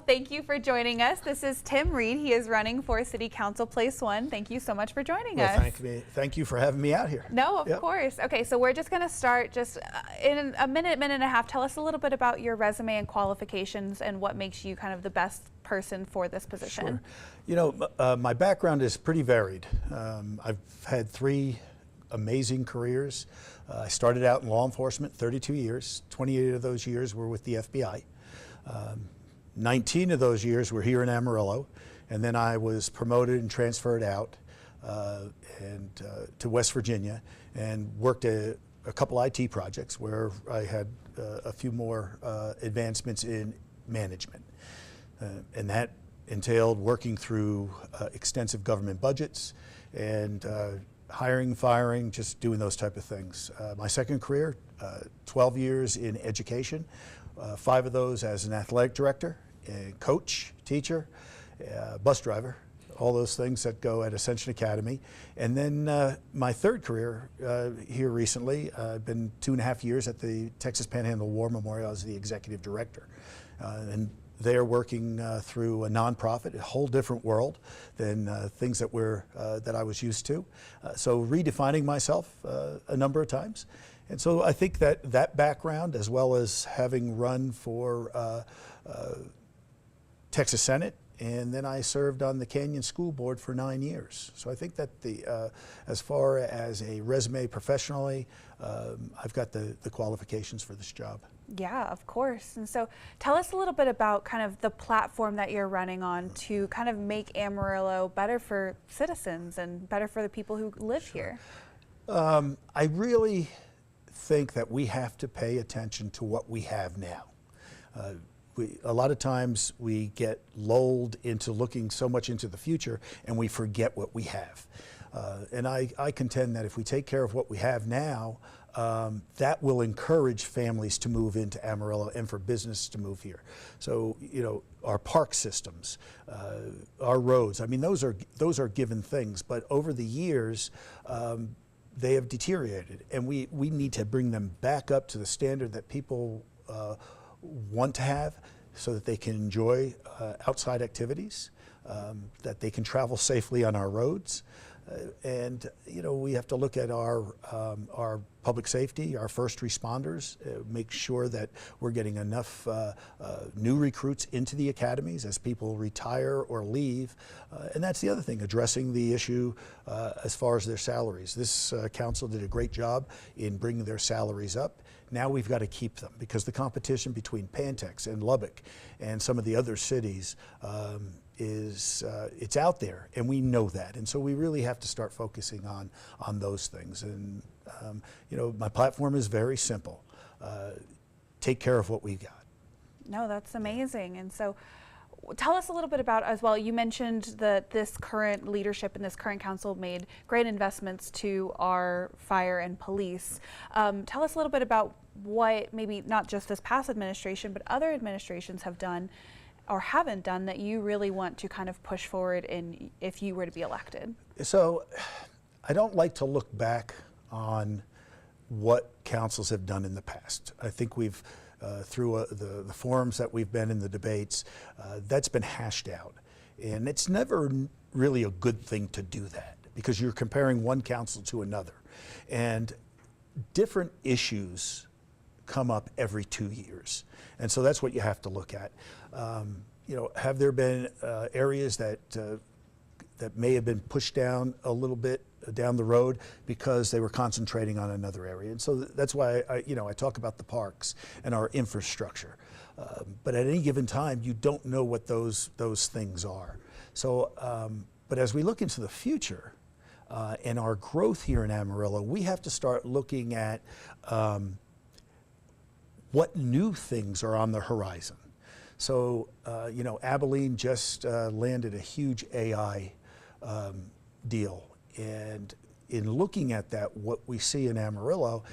thank you for joining us. This is Tim Reid. He is running for City Council Place 1. Thank you so much for joining us. Thank you for having me out here. No, of course. Okay, so we're just going to start just in a minute and a half. Tell us a little bit about your resume and qualifications and what makes you kind of the best person for this position. Sure. You know, my background is pretty varied. I've had 3 amazing careers. I started out in law enforcement, 32 years. 28 of those years were with the FBI. 19 of those years were here in Amarillo, and then I was promoted and transferred out to West Virginia and worked a couple IT projects where I had a few more advancements in management. And that entailed working through extensive government budgets and hiring, firing, just doing those type of things. My second career, 12 years in education, 5 of those as an athletic director, a coach, teacher, bus driver, all those things that go at Ascension Academy. And then my third career here recently, I've been 2.5 years at the Texas Panhandle War Memorial as the executive director. And they're working through a nonprofit, a whole different world than things that I was used to. So redefining myself a number of times. And so I think that background, as well as having run for Texas Senate, and then I served on the Canyon School Board for 9 years. So I think that as far as a resume professionally, I've got the qualifications for this job. Yeah, of course. And so tell us a little bit about kind of the platform that you're running on to kind of make Amarillo better for citizens and better for the people who live here. I really think that we have to pay attention to what we have now. A lot of times we get lulled into looking so much into the future and we forget what we have. And I contend that if we take care of what we have now, that will encourage families to move into Amarillo and for business to move here. So, you know, our park systems, our roads, I mean, those are given things, but over the years, they have deteriorated, and we need to bring them back up to the standard that people want to have so that they can enjoy outside activities, that they can travel safely on our roads. And you know, we have to look at our public safety, our first responders, make sure that we're getting enough new recruits into the academies as people retire or leave. And that's the other thing, addressing the issue as far as their salaries. This council did a great job in bringing their salaries up. Now we've got to keep them, because the competition between Pantex and Lubbock and some of the other cities it's out there, and we know that, and so we really have to start focusing on those things. And you know, my platform is very simple: take care of what we got. No, that's amazing. And so tell us a little bit about, as well, you mentioned that this current leadership and this current council made great investments to our fire and police. Tell us a little bit about what maybe not just this past administration, but other administrations have done or haven't done that you really want to kind of push forward in if you were to be elected. So I don't like to look back on what councils have done in the past. I think we've through the forums that we've been in, the debates, that's been hashed out. And it's never really a good thing to do that, because you're comparing one council to another. And different issues come up every 2 years. And so that's what you have to look at. You know, have there been areas that may have been pushed down a little bit down the road because they were concentrating on another area? And so that's why I talk about the parks and our infrastructure. But at any given time, you don't know what those things are. So, but as we look into the future and our growth here in Amarillo, we have to start looking at what new things are on the horizon. So, you know, Abilene just landed a huge AI deal. And in looking at that, what we see in Amarillo,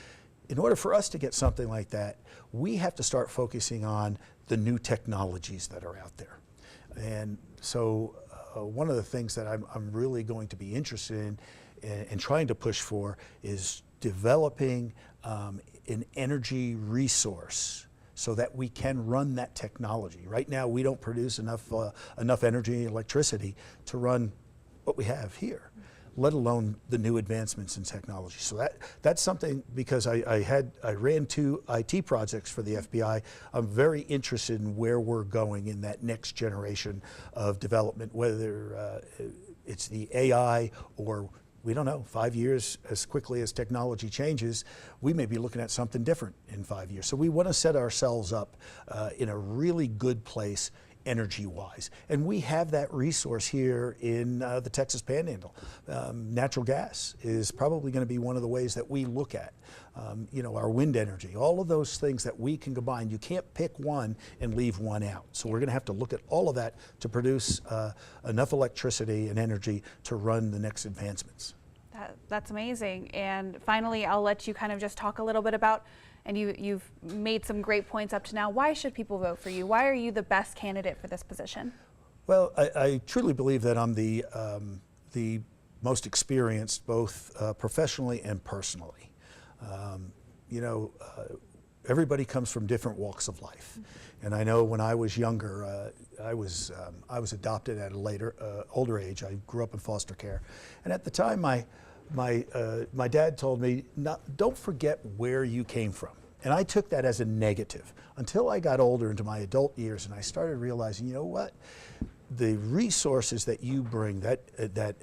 in order for us to get something like that, we have to start focusing on the new technologies that are out there. And so one of the things that I'm really going to be interested in and trying to push for is developing an energy resource so that we can run that technology. Right now, we don't produce enough energy and electricity to run what we have here, let alone the new advancements in technology. So that's something, because I ran 2 IT projects for the FBI. I'm very interested in where we're going in that next generation of development, whether it's the AI or, we don't know, 5 years, as quickly as technology changes, we may be looking at something different in 5 years. So we want to set ourselves up in a really good place energy-wise. And we have that resource here in the Texas Panhandle. Natural gas is probably going to be one of the ways that we look at. You know, our wind energy, all of those things that we can combine. You can't pick one and leave one out. So we're going to have to look at all of that to produce enough electricity and energy to run the next advancements. That's amazing. And finally, I'll let you kind of just talk a little bit about, and you've made some great points up to now, why should people vote for you? Why are you the best candidate for this position? Well, I truly believe that I'm the most experienced, both professionally and personally. You know, everybody comes from different walks of life. And I know when I was younger, I was adopted at a older age. I grew up in foster care. And at the time, my dad told me, don't forget where you came from. And I took that as a negative until I got older, into my adult years, and I started realizing, you know what? The resources that you bring, that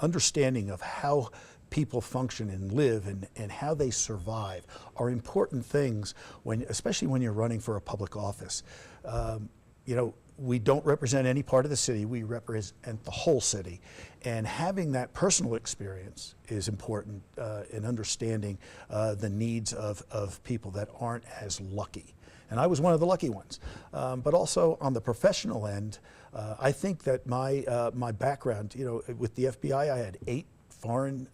understanding of how people function and live and how they survive, are important things, especially when you're running for a public office. You know, we don't represent any part of the city, we represent the whole city. And having that personal experience is important in understanding the needs of people that aren't as lucky. And I was one of the lucky ones. But also on the professional end, I think that my background, you know, with the FBI, I had 8 foreign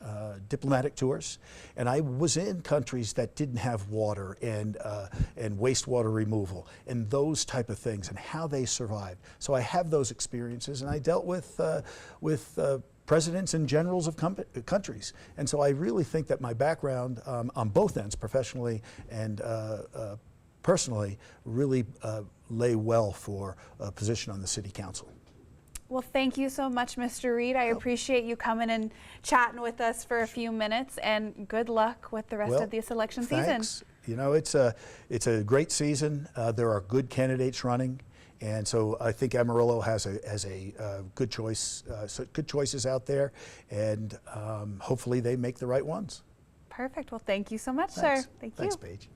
diplomatic tours, and I was in countries that didn't have water and wastewater removal and those type of things and how they survived. So I have those experiences, and I dealt with presidents and generals of countries. And so I really think that my background on both ends, professionally and personally, really lay well for a position on the city council. Well, thank you so much, Mr. Reid. I appreciate you coming and chatting with us for a few minutes, and good luck with the rest of this election season. You know, it's a great season. There are good candidates running, and so I think Amarillo has a good choice, good choices out there, and hopefully they make the right ones. Perfect. Well, thank you so much, sir. Thanks, Paige.